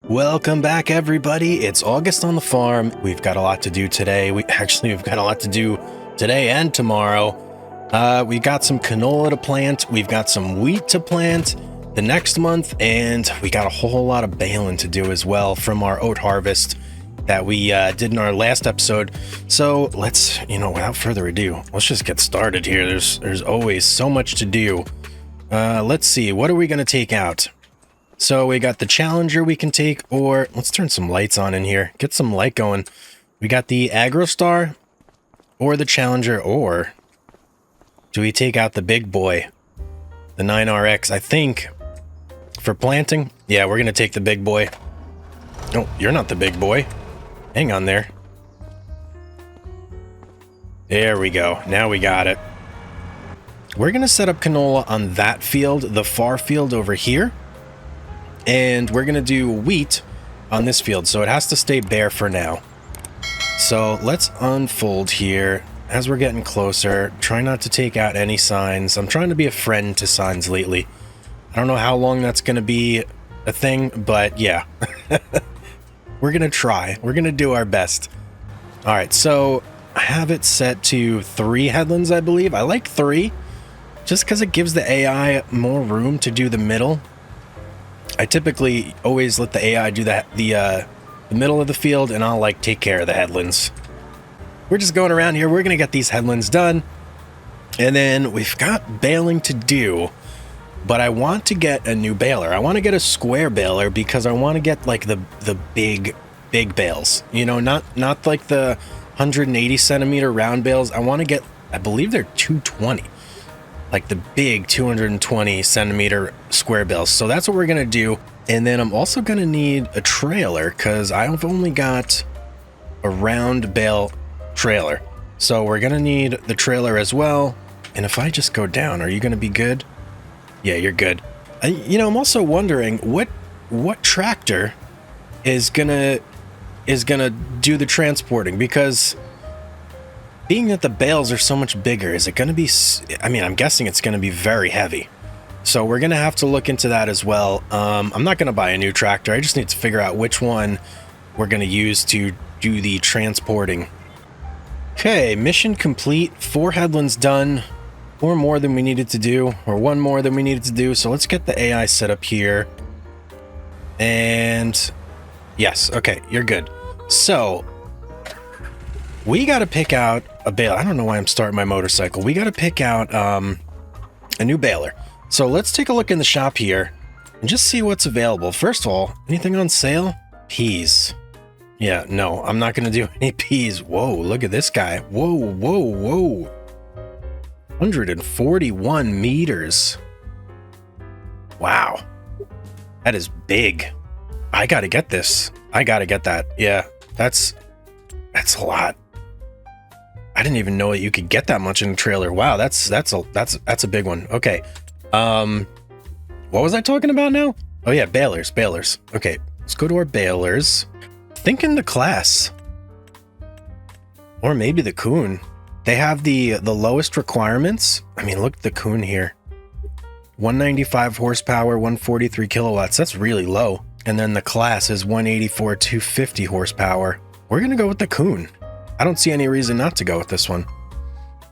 Welcome back, everybody. It's August on the farm. We've got a lot to do today. We've got a lot to do today and tomorrow. We got some canola to plant. We've got some wheat to plant the next month, and we got a whole lot of baling to do as well from our oat harvest that we did in our last episode. So let's, without further ado, let's just get started here. There's always so much to do. Let's see, what are we going to take out? So we got the Challenger we can take, or let's turn some lights on in here. Get some light going. We got the AgroStar or the Challenger, or do we take out the big boy, the 9RX? I think for planting, yeah, we're going to take the big boy. Oh, you're not the big boy. Hang on there. There we go. Now we got it. We're going to set up canola on that field, the far field over here. And we're going to do wheat on this field, so it has to stay bare for now. So let's unfold here as we're getting closer. Try not to take out any signs. I'm trying to be a friend to signs lately. I don't know how long that's going to be a thing, but yeah. We're going to try. We're going to do our best. All right, so I have it set to 3 headlands, I believe. I like 3, just because it gives the AI more room to do the middle. I typically always let the AI do that, the middle of the field, and I'll take care of the headlands. We're just going around here. We're going to get these headlands done. And then we've got baling to do, but I want to get a new baler. I want to get a square baler because I want to get the big bales, not like the 180 centimeter round bales. I want to get, I believe they're 220. Like the big 220 centimeter square bales. So that's what we're going to do. And then I'm also going to need a trailer because I've only got a round bale trailer. So we're going to need the trailer as well. And if I just go down, are you going to be good? Yeah, you're good. I'm also wondering what tractor is going to do the transporting, because being that the bales are so much bigger, is it going to be... I'm guessing it's going to be very heavy. So we're going to have to look into that as well. I'm not going to buy a new tractor. I just need to figure out which one we're going to use to do the transporting. Okay, mission complete. 4 headlands done. 4 more than we needed to do, or 1 more than we needed to do. So let's get the AI set up here. And... yes, okay, you're good. So... we got to pick out a baler. I don't know why I'm starting my motorcycle. We got to pick out a new baler. So let's take a look in the shop here and just see what's available. First of all, anything on sale? Peas. Yeah, no, I'm not going to do any peas. Whoa, look at this guy. Whoa, whoa, whoa. 141 meters. Wow. That is big. I got to get this. I got to get that. Yeah, that's a lot. I didn't even know that you could get that much in a trailer. Wow, that's a big one. Okay. What was I talking about now? Oh yeah, balers. Okay, let's go to our balers. Thinking the class. Or maybe the Coon. They have the lowest requirements. Look at the Coon here. 195 horsepower, 143 kilowatts. That's really low. And then the class is 184, 250 horsepower. We're going to go with the Coon. I don't see any reason not to go with this one.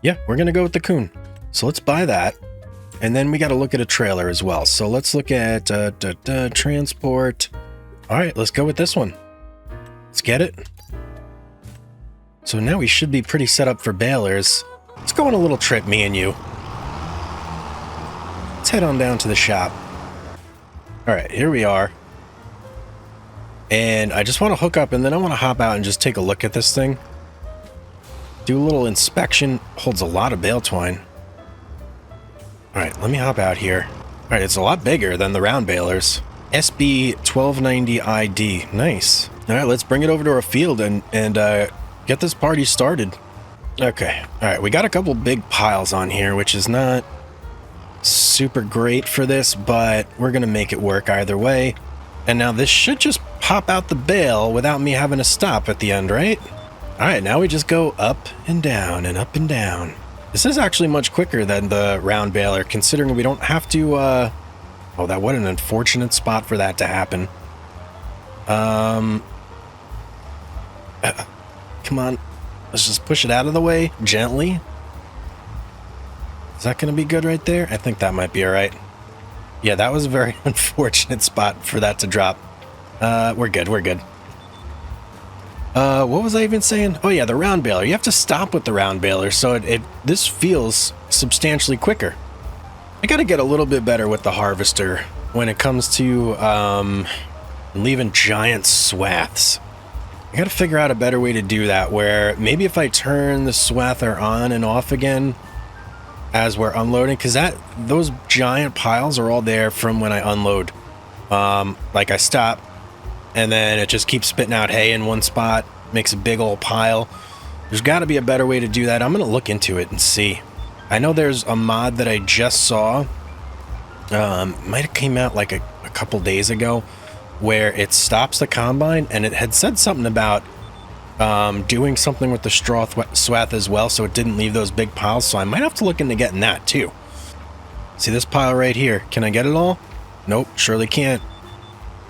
Yeah, we're going to go with the Coon. So let's buy that. And then we got to look at a trailer as well. So let's look at transport. All right, let's go with this one. Let's get it. So now we should be pretty set up for balers. Let's go on a little trip, me and you. Let's head on down to the shop. All right, here we are. And I just want to hook up, and then I want to hop out and just take a look at this thing. Do a little inspection. Holds a lot of bale twine. All right, let me hop out here. All right, it's a lot bigger than the round balers. SB 1290 ID. Nice. All right, let's bring it over to our field and get this party started. Okay. All right, we got a couple big piles on here, which is not super great for this, but we're going to make it work either way. And now this should just pop out the bale without me having to stop at the end, right? All right, now we just go up and down and up and down. This is actually much quicker than the round baler, considering we don't have to, oh, that what an unfortunate spot for that to happen. Come on. Let's just push it out of the way gently. Is that going to be good right there? I think that might be all right. Yeah, that was a very unfortunate spot for that to drop. We're good. We're good. What was I even saying? Oh yeah, the round baler. You have to stop with the round baler, so this feels substantially quicker. I got to get a little bit better with the harvester when it comes to leaving giant swaths. I got to figure out a better way to do that, where maybe if I turn the swather on and off again as we're unloading, because those giant piles are all there from when I unload. Like I stop, and then it just keeps spitting out hay in one spot, makes a big old pile. There's got to be a better way to do that. I'm going to look into it and see. I know there's a mod that I just saw, might have came out like a couple days ago, where it stops the combine, and it had said something about doing something with the straw swath as well, so it didn't leave those big piles. So I might have to look into getting that too. See this pile right here? Can I get it all? Nope, surely can't.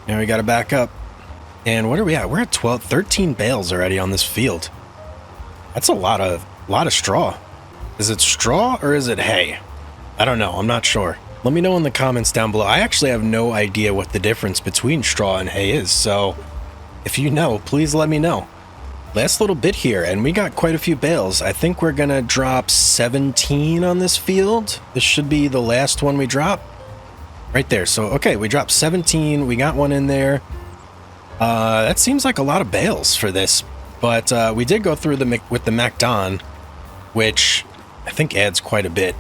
Now we got to back up. And what are we at? We're at 13 bales already on this field. That's a lot of straw. Is it straw or is it hay? I don't know. I'm not sure. Let me know in the comments down below. I actually have no idea what the difference between straw and hay is. So if you know, please let me know. Last little bit here, and we got quite a few bales. I think we're going to drop 17 on this field. This should be the last one we drop. Right there. So, okay, we dropped 17. We got one in there. That seems like a lot of bales for this. But we did go through with the undone, which I think adds quite a bit.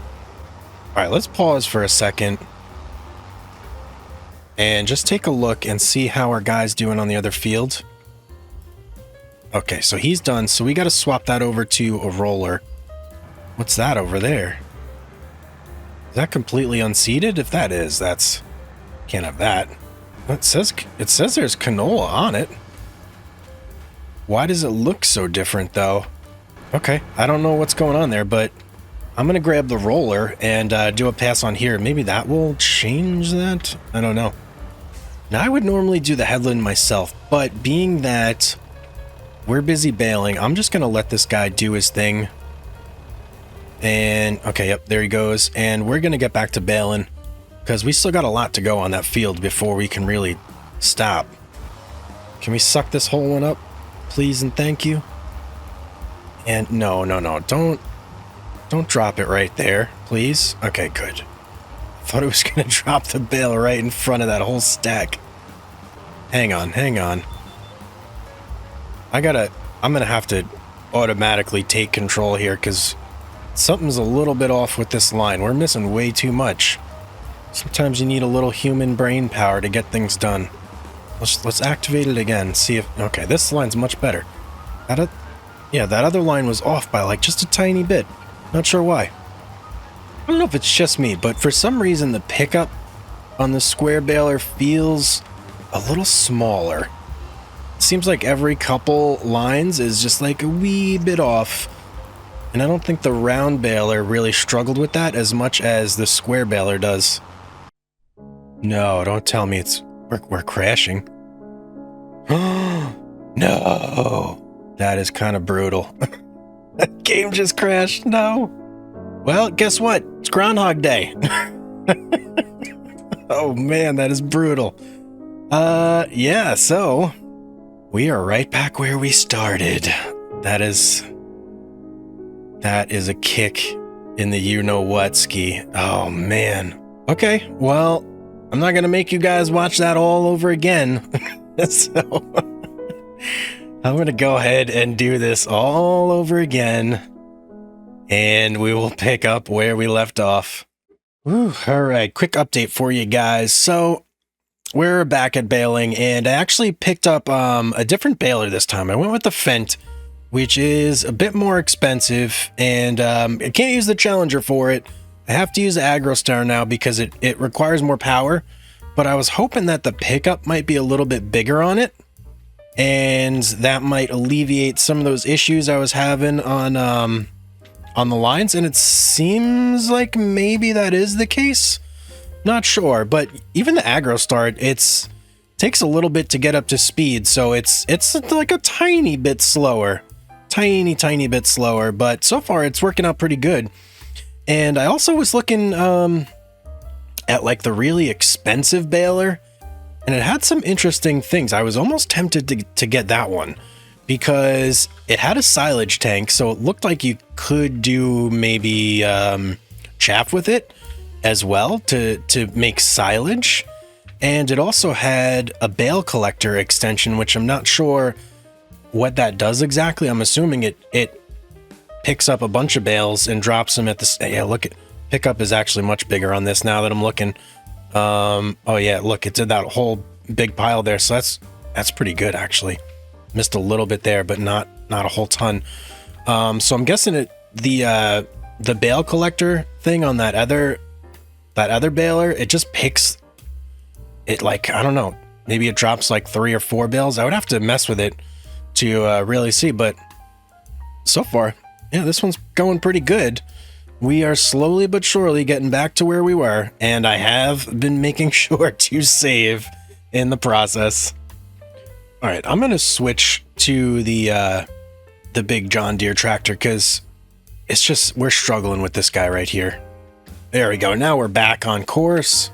All right, let's pause for a second and just take a look and see how our guy's doing on the other field. Okay, so he's done. So we got to swap that over to a roller. What's that over there? Is that completely unseeded? If that is, can't have that. It says there's canola on it. Why does it look so different though? Okay, I don't know what's going on there, but I'm gonna grab the roller and do a pass on here. Maybe that will change that? I don't know. Now I would normally do the headland myself, but being that we're busy baling, I'm just gonna let this guy do his thing. And okay, yep, there he goes. And we're gonna get back to baling because we still got a lot to go on that field before we can really stop. Can we suck this whole one up, please and thank you? And no, don't drop it right there, please. Okay, good. I thought it was gonna drop the bale right in front of that whole stack. Hang on. I'm gonna have to automatically take control here because something's a little bit off with this line. We're missing way too much. Sometimes you need a little human brain power to get things done. Let's activate it again. See if okay, this line's much better. Yeah, that other line was off by like just a tiny bit. Not sure why. I don't know if it's just me, but for some reason the pickup on the square baler feels a little smaller. It seems like every couple lines is just like a wee bit off. And I don't think the round baler really struggled with that as much as the square baler does. No, don't tell me we're crashing. No. That is kind of brutal. That game just crashed. No. Well, guess what? It's Groundhog Day. Oh man, that is brutal. Yeah, so we are right back where we started. That is a kick in the you-know-what ski. Oh man. Okay, well, I'm not gonna make you guys watch that all over again. So I'm going to go ahead and do this all over again, and we will pick up where we left off. Whew, all right, quick update for you guys. So we're back at Baleing, and I actually picked up a different baler this time. I went with the Fent, which is a bit more expensive, and I can't use the Challenger for it. I have to use the AgroStar now because it requires more power, but I was hoping that the pickup might be a little bit bigger on it, and that might alleviate some of those issues I was having on the lines, and it seems like maybe that is the case. Not sure, but even the AgroStar, takes a little bit to get up to speed, so it's like a tiny bit slower. Tiny bit slower, but so far it's working out pretty good. And I also was looking at like the really expensive baler, and it had some interesting things. I was almost tempted to get that one because it had a silage tank, so it looked like you could do maybe chaff with it as well to make silage. And it also had a bale collector extension, which I'm not sure what that does exactly. I'm assuming it picks up a bunch of bales and drops them at the... Yeah, look, pickup is actually much bigger on this now that I'm looking. Oh yeah, look, it did that whole big pile there, so that's pretty good actually. Missed a little bit there, but not a whole ton. So I'm guessing the bale collector thing on that other baler, it just picks it, like, I don't know, maybe it drops like 3 or 4 bales. I would have to mess with it to really see, but so far, yeah, this one's going pretty good. We are slowly but surely getting back to where we were, and I have been making sure to save in the process. All right, I'm gonna switch to the big John Deere tractor because it's just, we're struggling with this guy right here. There we go. Now we're back on course.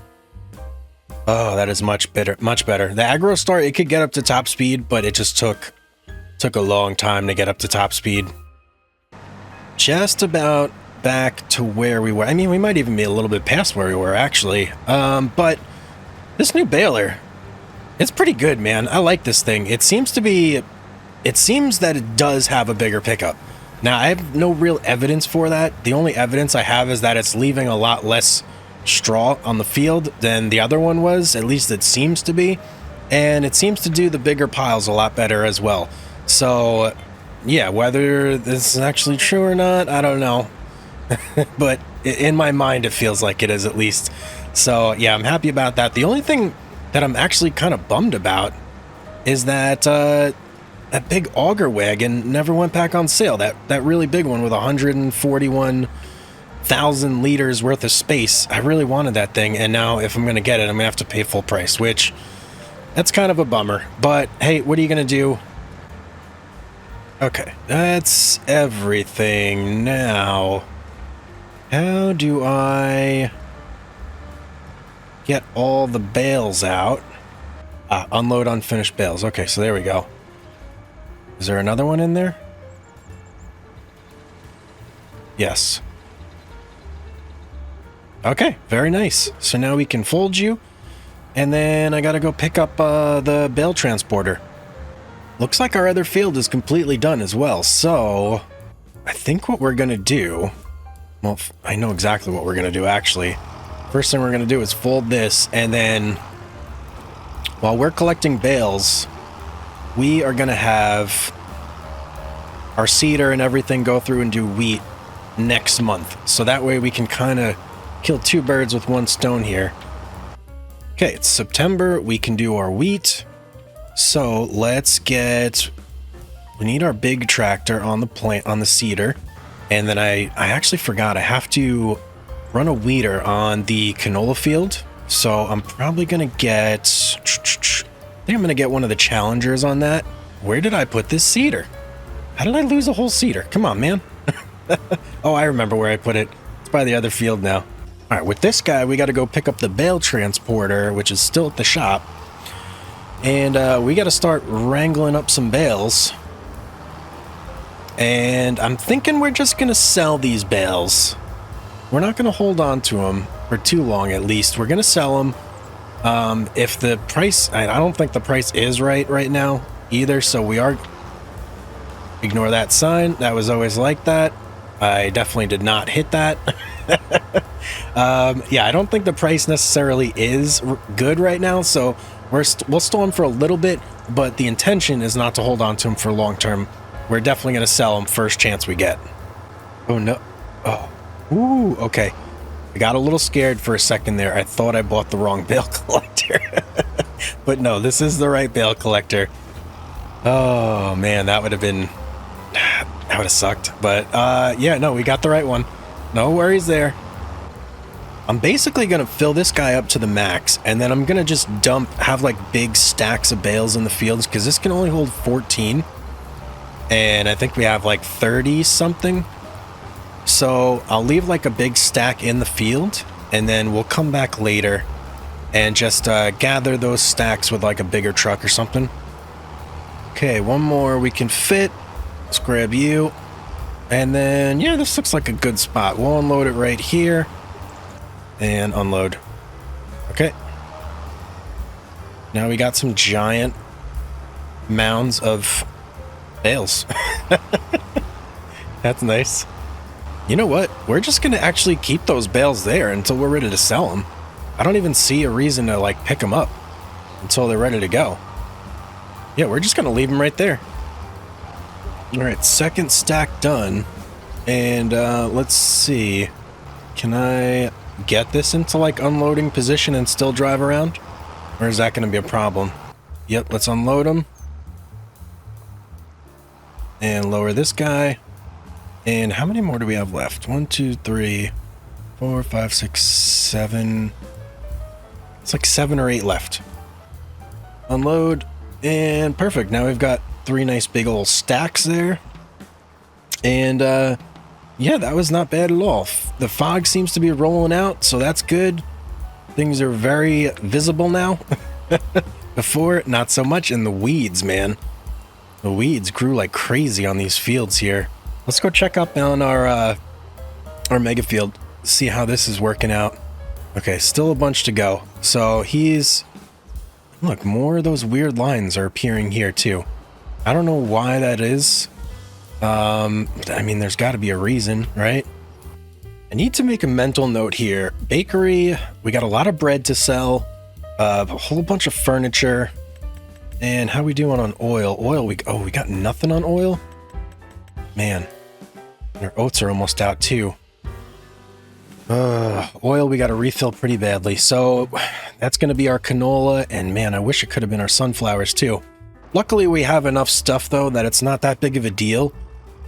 Oh, that is much better. Much better. The Agro Star, it could get up to top speed, but it just took a long time to get up to top speed. Just about back to where we were. I mean, we might even be a little bit past where we were actually. But this new baler, it's pretty good, man. I like this thing. It seems that it does have a bigger pickup. Now, I have no real evidence for that. The only evidence I have is that it's leaving a lot less straw on the field than the other one was. At least it seems to be. And it seems to do the bigger piles a lot better as well. So, yeah, whether this is actually true or not, I don't know. But in my mind, it feels like it is at least. So, yeah, I'm happy about that. The only thing that I'm actually kind of bummed about is that that big auger wagon never went back on sale. That really big one with 141,000 liters worth of space. I really wanted that thing, and now if I'm going to get it, I'm going to have to pay full price, which that's kind of a bummer. But hey, what are you going to do? Okay, that's everything. Now, how do I get all the bales out? Unload unfinished bales. Okay, so there we go. Is there another one in there? Yes. Okay, very nice. So now we can fold you, and then I gotta go pick up the bale transporter. Looks like our other field is completely done as well, so I think what we're gonna do... Well, I know exactly what we're gonna do, actually. First thing we're gonna do is fold this, and then while we're collecting bales, we are gonna have our seeder and everything go through and do wheat next month. So that way we can kind of kill 2 birds with 1 stone here. Okay, it's September. We can do our wheat. So let's get... We need our big tractor on the plant, on the seeder. And then I actually forgot. I have to run a weeder on the canola field. So I'm probably going to get... I think I'm going to get one of the challengers on that. Where did I put this seeder? How did I lose a whole seeder? Come on, man. Oh, I remember where I put it. It's by the other field now. All right, with this guy, we got to go pick up the bale transporter, which is still at the shop. And we got to start wrangling up some bales. And I'm thinking we're just going to sell these bales. We're not going to hold on to them for too long, at least. We're going to sell them. If the price... I don't think the price is right now either, so we are... Ignore that sign. That was always like that. I definitely did not hit that. Yeah, I don't think the price necessarily is good right now, so we'll store them for a little bit, but the intention is not to hold on to them for long term. We're definitely going to sell them first chance we get. Oh, no. Oh. Ooh, okay. I got a little scared for a second there. I thought I bought the wrong bale collector. But no, this is the right bale collector. Oh, man, that would have been... That would have sucked. But, yeah, no, we got the right one. No worries there. I'm basically going to fill this guy up to the max, and then I'm going to just have like big stacks of bales in the fields, because this can only hold 14. And I think we have like 30 something. So I'll leave like a big stack in the field, and then we'll come back later and just gather those stacks with like a bigger truck or something. Okay, one more we can fit. Let's grab you. And then, yeah, this looks like a good spot. We'll unload it right here. And unload. Okay. Now we got some giant mounds of bales. That's nice. You know what? We're just going to actually keep those bales there until we're ready to sell them. I don't even see a reason to like pick them up until they're ready to go. Yeah, we're just going to leave them right there. All right, second stack done. And let's see. Can I get this into like unloading position and still drive around? Or is that going to be a problem? Yep, let's unload them. And lower this guy. And how many more do we have left? 1, 2, 3, 4, 5, 6, 7. It's like 7 or 8 left. Unload. And perfect. Now we've got 3 nice big old stacks there. And yeah, that was not bad at all. The fog seems to be rolling out, so that's good. Things are very visible now. Before, not so much. And the weeds, man. The weeds grew like crazy on these fields here. Let's go check up on our mega field, see how this is working out. Okay, still a bunch to go. So look, more of those weird lines are appearing here too. I don't know why that is. I mean, there's got to be a reason, right? I need to make a mental note here. Bakery, we got a lot of bread to sell, a whole bunch of furniture. And how we doing on oil? Oil, we got nothing on oil? Man, our oats are almost out too. Oil, we got to refill pretty badly. So that's going to be our canola. And man, I wish it could have been our sunflowers too. Luckily, we have enough stuff though that it's not that big of a deal.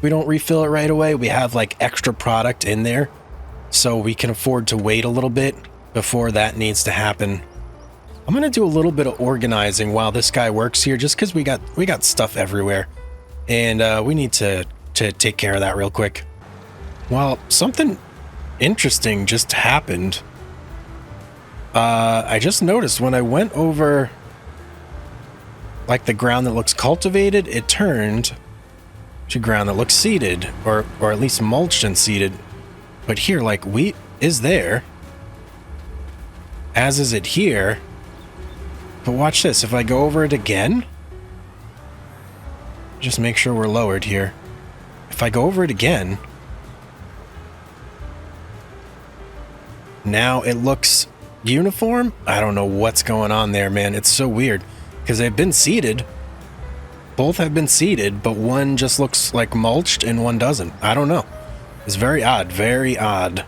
We don't refill it right away. We have like extra product in there, so we can afford to wait a little bit before that needs to happen. I'm gonna do a little bit of organizing while this guy works here, just because we got stuff everywhere, and we need to take care of that real quick. Well, something interesting just happened. I just noticed when I went over like the ground that looks cultivated, it turned to ground that looks seeded, or at least mulched and seeded. But here, like, wheat is there, as is it here. But watch this. If I go over it again, just make sure we're lowered here. If I go over it again, now it looks uniform. I don't know what's going on there, man. It's so weird because they've been seeded. Both have been seeded, but one just looks like mulched and one doesn't. I don't know. It's very odd. Very odd.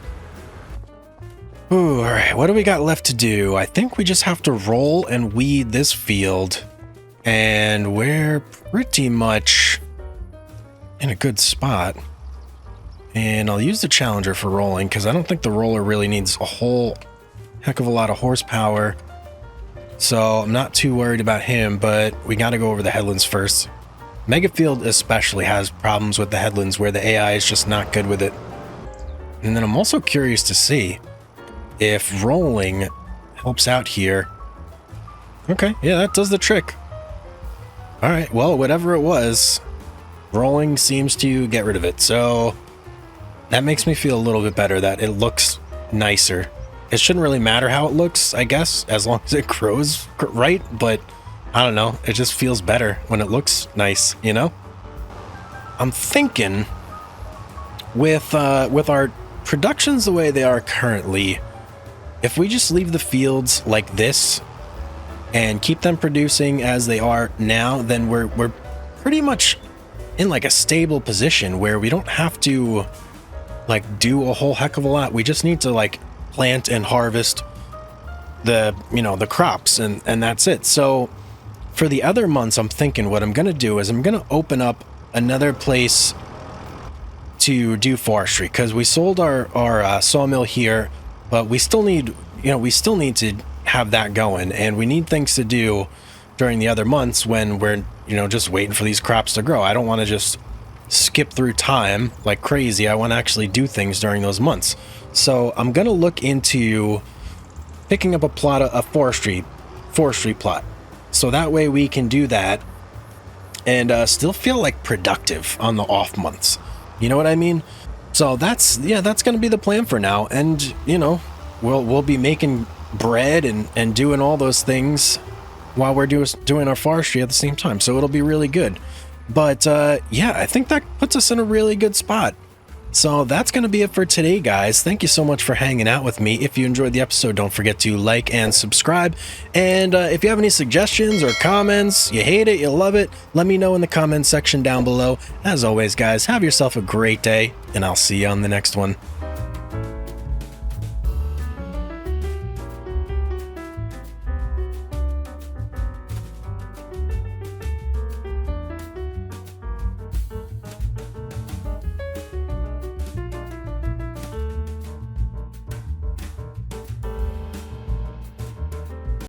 Ooh, all right. What do we got left to do? I think we just have to roll and weed this field. And we're pretty much in a good spot. And I'll use the Challenger for rolling, because I don't think the roller really needs a whole heck of a lot of horsepower. So I'm not too worried about him, but we got to go over the headlands first. Megafield especially has problems with the headlands where the AI is just not good with it. And then I'm also curious to see if rolling helps out here. Okay, yeah, that does the trick. All right, well, whatever it was, rolling seems to get rid of it. So that makes me feel a little bit better that it looks nicer. It shouldn't really matter how it looks, I guess, as long as it grows right, but I don't know. It just feels better when it looks nice, you know? I'm thinking with our productions the way they are currently, if we just leave the fields like this and keep them producing as they are now, then we're pretty much in like a stable position where we don't have to like do a whole heck of a lot. We just need to like plant and harvest the crops, and that's it. So for the other months, I'm thinking what I'm gonna do is I'm gonna open up another place to do forestry, because we sold our sawmill here but we still need, we still need to have that going, and we need things to do during the other months when we're, just waiting for these crops to grow. I don't want to just skip through time like crazy. I want to actually do things during those months. So I'm going to look into picking up a forestry plot. So that way we can do that and still feel like productive on the off months. You know what I mean? So that's going to be the plan for now. And, we'll be making bread and doing all those things while we're doing our forestry at the same time. So it'll be really good. But I think that puts us in a really good spot. So that's going to be it for today, guys. Thank you so much for hanging out with me. If you enjoyed the episode, don't forget to like and subscribe. And if you have any suggestions or comments, you hate it, you love it, let me know in the comments section down below. As always, guys, have yourself a great day, and I'll see you on the next one.